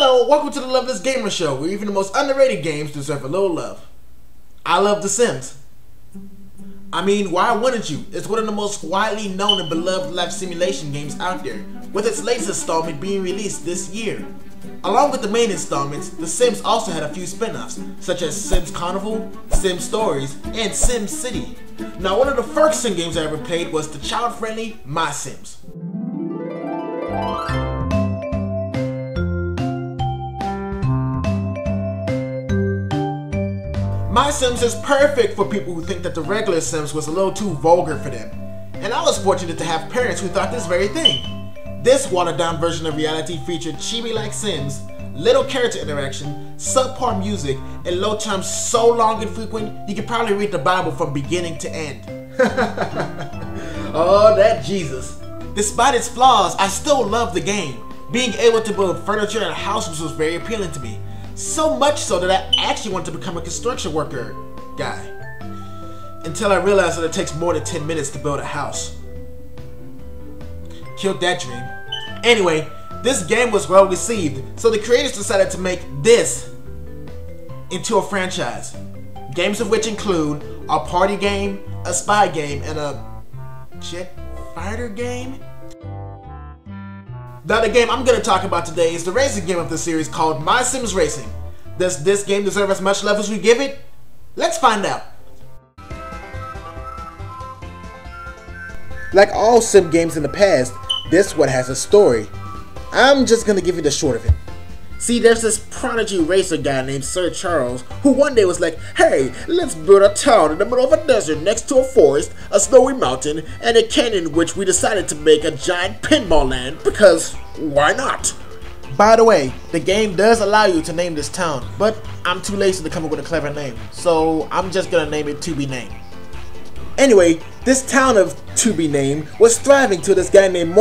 Hello, welcome to the LovelessGamer show, where even the most underrated games deserve a little love. I love The Sims. I mean, why wouldn't you? It's one of the most widely known and beloved life simulation games out there, with its latest installment being released this year. Along with the main installments, The Sims also had a few spin-offs, such as Sims Carnival, Sim Stories, and Sim City. Now, one of the first Sim games I ever played was the child-friendly MySims. MySims is perfect for people who think that the regular Sims was a little too vulgar for them. And I was fortunate to have parents who thought this very thing. This watered-down version of reality featured chibi-like Sims, little character interaction, subpar music, and load times so long and frequent you could probably read the Bible from beginning to end. Oh, that Jesus. Despite its flaws, I still love the game. Being able to build furniture and houses was very appealing to me. So much so that I actually wanted to become a construction worker guy. Until I realized that it takes more than 10 minutes to build a house. Killed that dream. Anyway, this game was well received, so the creators decided to make this into a franchise. Games of which include a party game, a spy game, and a jet fighter game? Now, the game I'm going to talk about today is the racing game of the series called MySims Racing. Does this game deserve as much love as we give it? Let's find out. Like all sim games in the past, this one has a story. I'm just going to give you the short of it. See, there's this prodigy racer guy named Sir Charles who one day was like, hey, let's build a town in the middle of a desert next to a forest, a snowy mountain, and a canyon in which we decided to make a giant pinball land because why not? By the way, the game does allow you to name this town, but I'm too lazy to come up with a clever name, so I'm just gonna name it To Be Named. Anyway, this town of To Be Named was thriving till this guy named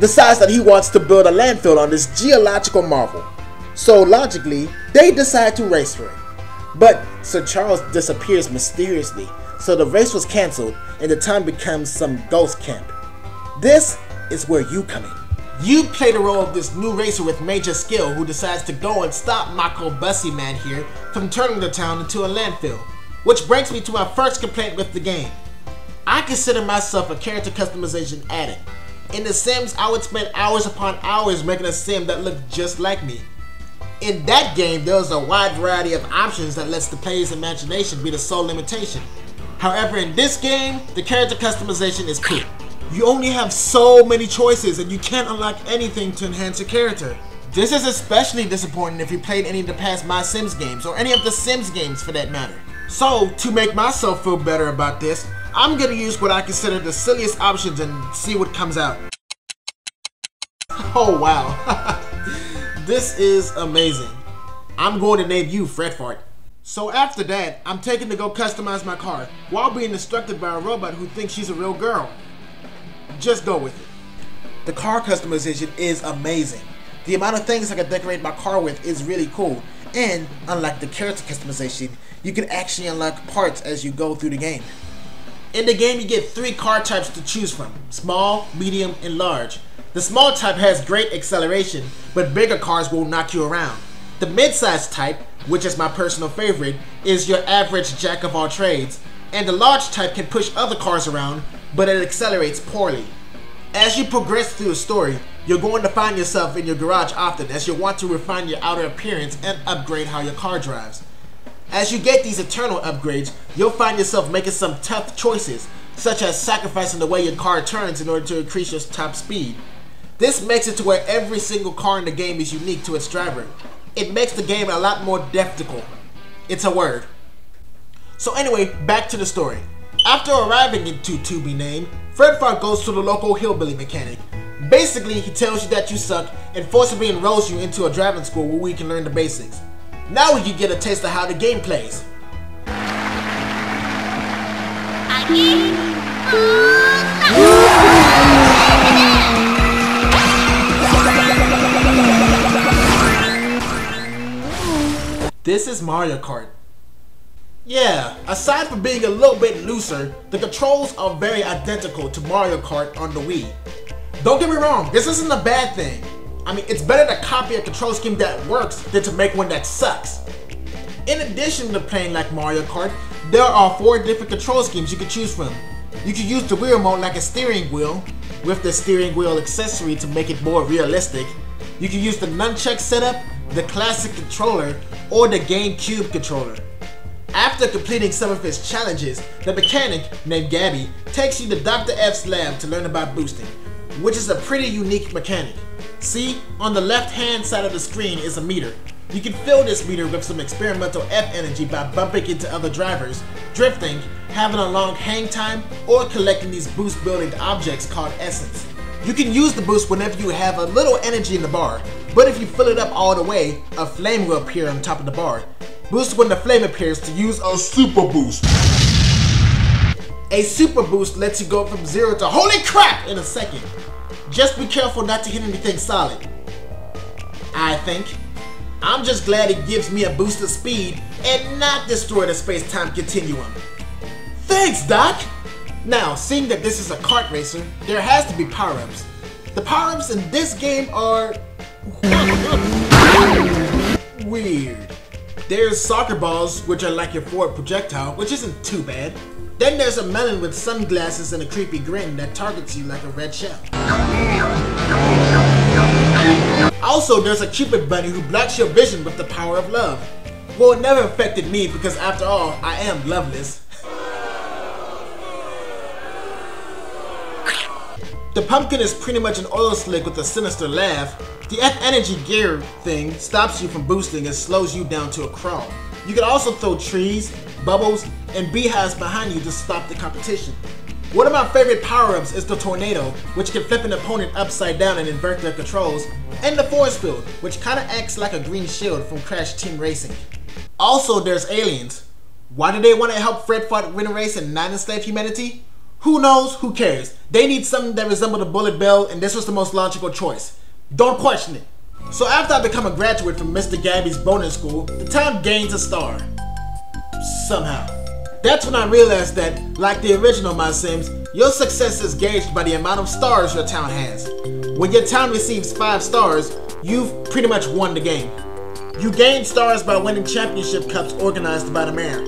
decides that he wants to build a landfill on this geological marvel. So logically, they decide to race for it. But Sir Charles disappears mysteriously, so the race was cancelled and the town becomes some ghost camp. This is where you come in. You play the role of this new racer with major skill who decides to go and stop Mako Bussy Man here from turning the town into a landfill. Which brings me to my first complaint with the game. I consider myself a character customization addict. In The Sims, I would spend hours upon hours making a sim that looked just like me. In that game, there was a wide variety of options that lets the player's imagination be the sole limitation. However, in this game, the character customization is poop. You only have so many choices and you can't unlock anything to enhance your character. This is especially disappointing if you played any of the past MySims games, or any of the Sims games for that matter. So, to make myself feel better about this, I'm gonna use what I consider the silliest options and see what comes out. Oh wow, this is amazing. I'm going to name you Fredfart. So after that, I'm taken to go customize my car, while being instructed by a robot who thinks she's a real girl. Just go with it. The car customization is amazing. The amount of things I can decorate my car with is really cool, and unlike the character customization, you can actually unlock parts as you go through the game. In the game, you get 3 car types to choose from: small, medium, and large. The small type has great acceleration, but bigger cars will knock you around. The mid-size type, which is my personal favorite, is your average jack of all trades, and the large type can push other cars around, but it accelerates poorly. As you progress through the story, you're going to find yourself in your garage often, as you'll want to refine your outer appearance and upgrade how your car drives. As you get these eternal upgrades, you'll find yourself making some tough choices, such as sacrificing the way your car turns in order to increase your top speed. This makes it to where every single car in the game is unique to its driver. It makes the game a lot more difficult. It's a word. So anyway, back to the story. After arriving into To Be Named, Fredfart goes to the local hillbilly mechanic. Basically, he tells you that you suck and forcibly enrolls you into a driving school where we can learn the basics. Now we can get a taste of how the game plays. This is Mario Kart. Yeah, aside from being a little bit looser, the controls are very identical to Mario Kart on the Wii. Don't get me wrong, this isn't a bad thing. I mean, it's better to copy a control scheme that works than to make one that sucks. In addition to playing like Mario Kart, there are 4 different control schemes you can choose from. You can use the wheel remote like a steering wheel, with the steering wheel accessory to make it more realistic. You can use the nunchuck setup, the classic controller, or the GameCube controller. After completing some of his challenges, the mechanic, named Gabby, takes you to Dr. F's lab to learn about boosting, which is a pretty unique mechanic. See, on the left hand side of the screen is a meter. You can fill this meter with some experimental F energy by bumping into other drivers, drifting, having a long hang time, or collecting these boost building objects called essence. You can use the boost whenever you have a little energy in the bar, but if you fill it up all the way, a flame will appear on top of the bar. Boost when the flame appears to use a super boost. A super boost lets you go from 0 to holy crap in a second. Just be careful not to hit anything solid. I think. I'm just glad it gives me a boost of speed and not destroy the space-time continuum. Thanks, Doc! Now, seeing that this is a kart racer, there has to be power-ups. The power-ups in this game are weird. There's soccer balls, which are like your forward projectile, which isn't too bad. Then there's a melon with sunglasses and a creepy grin that targets you like a red shell. Also, there's a Cupid bunny who blocks your vision with the power of love. Well, it never affected me because after all, I am loveless. The pumpkin is pretty much an oil slick with a sinister laugh. The F-energy gear thing stops you from boosting and slows you down to a crawl. You can also throw trees, bubbles, and beehives behind you to stop the competition. One of my favorite power-ups is the tornado, which can flip an opponent upside down and invert their controls, and the force field, which kinda acts like a green shield from Crash Team Racing. Also, there's aliens. Why do they want to help Fredfart win a race and not enslave humanity? Who knows? Who cares? They need something that resembled a bullet bill, and this was the most logical choice. Don't question it. So after I become a graduate from Mr. Gabby's bonus school, the town gains a star. Somehow. That's when I realized that, like the original MySims, your success is gauged by the amount of stars your town has. When your town receives 5 stars, you've pretty much won the game. You gain stars by winning championship cups organized by the mayor.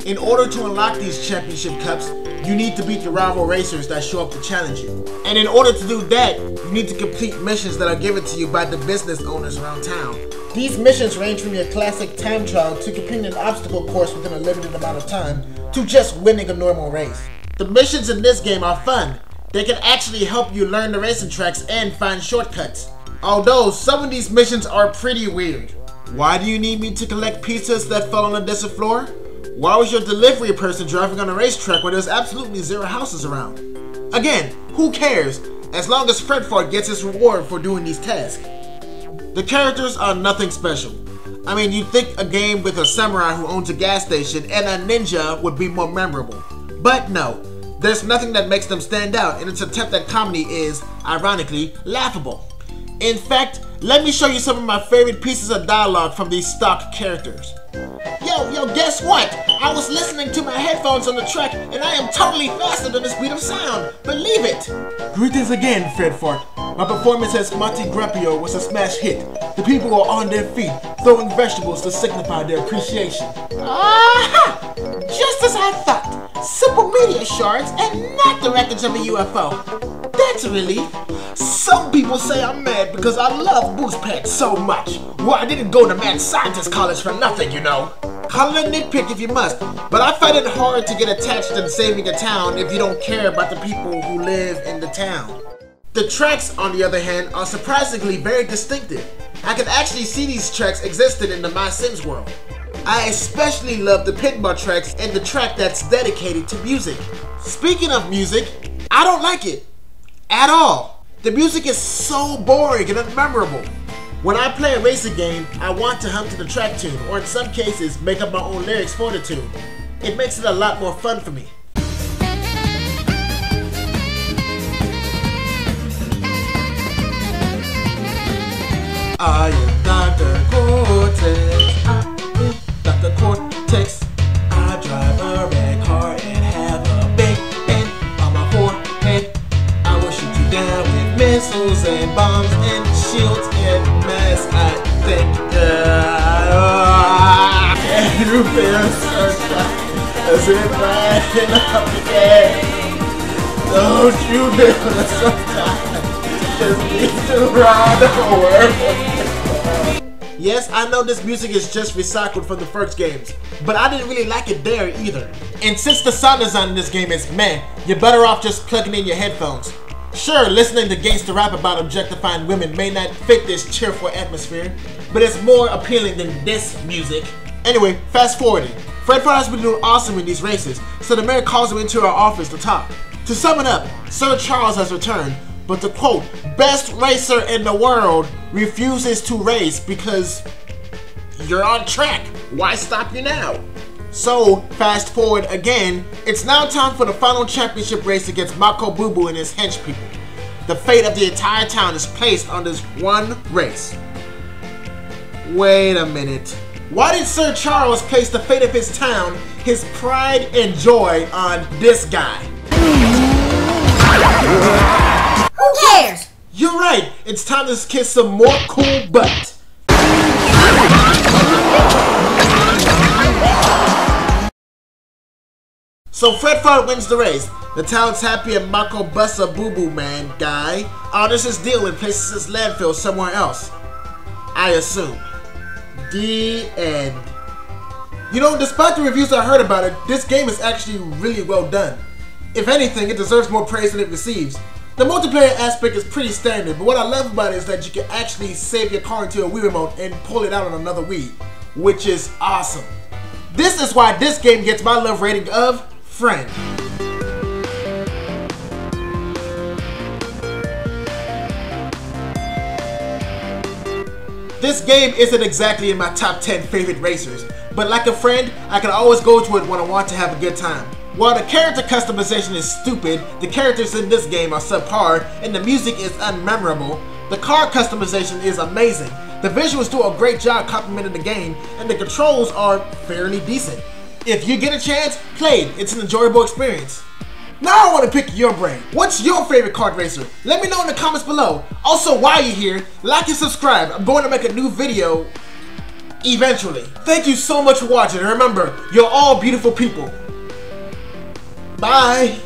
In order to unlock these championship cups, you need to beat the rival racers that show up to challenge you. And in order to do that, you need to complete missions that are given to you by the business owners around town. These missions range from your classic time trial to completing an obstacle course within a limited amount of time, to just winning a normal race. The missions in this game are fun. They can actually help you learn the racing tracks and find shortcuts. Although some of these missions are pretty weird. Why do you need me to collect pizzas that fell on the desert floor? Why was your delivery person driving on a racetrack where there's absolutely 0 houses around? Again, who cares, as long as Fredfart gets his reward for doing these tasks. The characters are nothing special. I mean, you'd think a game with a samurai who owns a gas station and a ninja would be more memorable. But no, there's nothing that makes them stand out, and its attempt at comedy is, ironically, laughable. In fact, let me show you some of my favorite pieces of dialogue from these stock characters. Yo, guess what? I was listening to my headphones on the track, and I am totally faster than the speed of sound. Believe it! Greetings again, Fredfart. My performance as Monty Grumpio was a smash hit. The people were on their feet, throwing vegetables to signify their appreciation. Aha! Just as I thought. Simple meteor shards and not the wreckage of a UFO. That's a relief. Some people say I'm mad because I love boost packs so much. Well, I didn't go to mad scientist college for nothing, you know. Call it a nitpick if you must, but I find it hard to get attached in saving a town if you don't care about the people who live in the town. The tracks, on the other hand, are surprisingly very distinctive. I can actually see these tracks existed in the MySims world. I especially love the pinball tracks and the track that's dedicated to music. Speaking of music, I don't like it at all. The music is so boring and unmemorable. When I play a racing game, I want to hum to the track tune, or in some cases, make up my own lyrics for the tune. It makes it a lot more fun for me. I am Dr. Cortex. I am Dr. Cortex. I drive a red car and have a big N on my forehead. I will shoot you down with missiles. missiles and bombs and shields and masks. I think can you feel sunshine as it rising up again? Don't you feel the sunshine? Just need to ride the world. Yes, I know this music is just recycled from the first games, but I didn't really like it there either. And since the sound design in this game is meh, you're better off just plugging in your headphones. Sure, listening to gangster rap about objectifying women may not fit this cheerful atmosphere, but it's more appealing than this music. Anyway, fast forwarding. Fredfart has been doing awesome in these races, so the mayor calls him into our office to talk. To sum it up, Sir Charles has returned, but the quote, best racer in the world refuses to race because you're on track. Why stop you now? So, fast forward again, it's now time for the final championship race against Mako Boo Boo and his hench people. The fate of the entire town is placed on this one race. Wait a minute. Why did Sir Charles place the fate of his town, his pride and joy on this guy? Who cares? You're right, it's time to kiss some more cool butt. So Fredfart wins the race. The town's happy and Mako busts a boo-boo man guy, honors his deal and places his landfill somewhere else. I assume. The end. You know, despite the reviews I heard about it, this game is actually really well done. If anything, it deserves more praise than it receives. The multiplayer aspect is pretty standard, but what I love about it is that you can actually save your car into a Wii remote and pull it out on another Wii, which is awesome. This is why this game gets my love rating of friend. This game isn't exactly in my top 10 favorite racers, but like a friend, I can always go to it when I want to have a good time. While the character customization is stupid, the characters in this game are subpar, and the music is unmemorable, the car customization is amazing. The visuals do a great job complimenting the game, and the controls are fairly decent. If you get a chance, play it. It's an enjoyable experience. Now I want to pick your brain. What's your favorite kart racer? Let me know in the comments below. Also, while you're here, like and subscribe. I'm going to make a new video eventually. Thank you so much for watching, and remember, you're all beautiful people. Bye.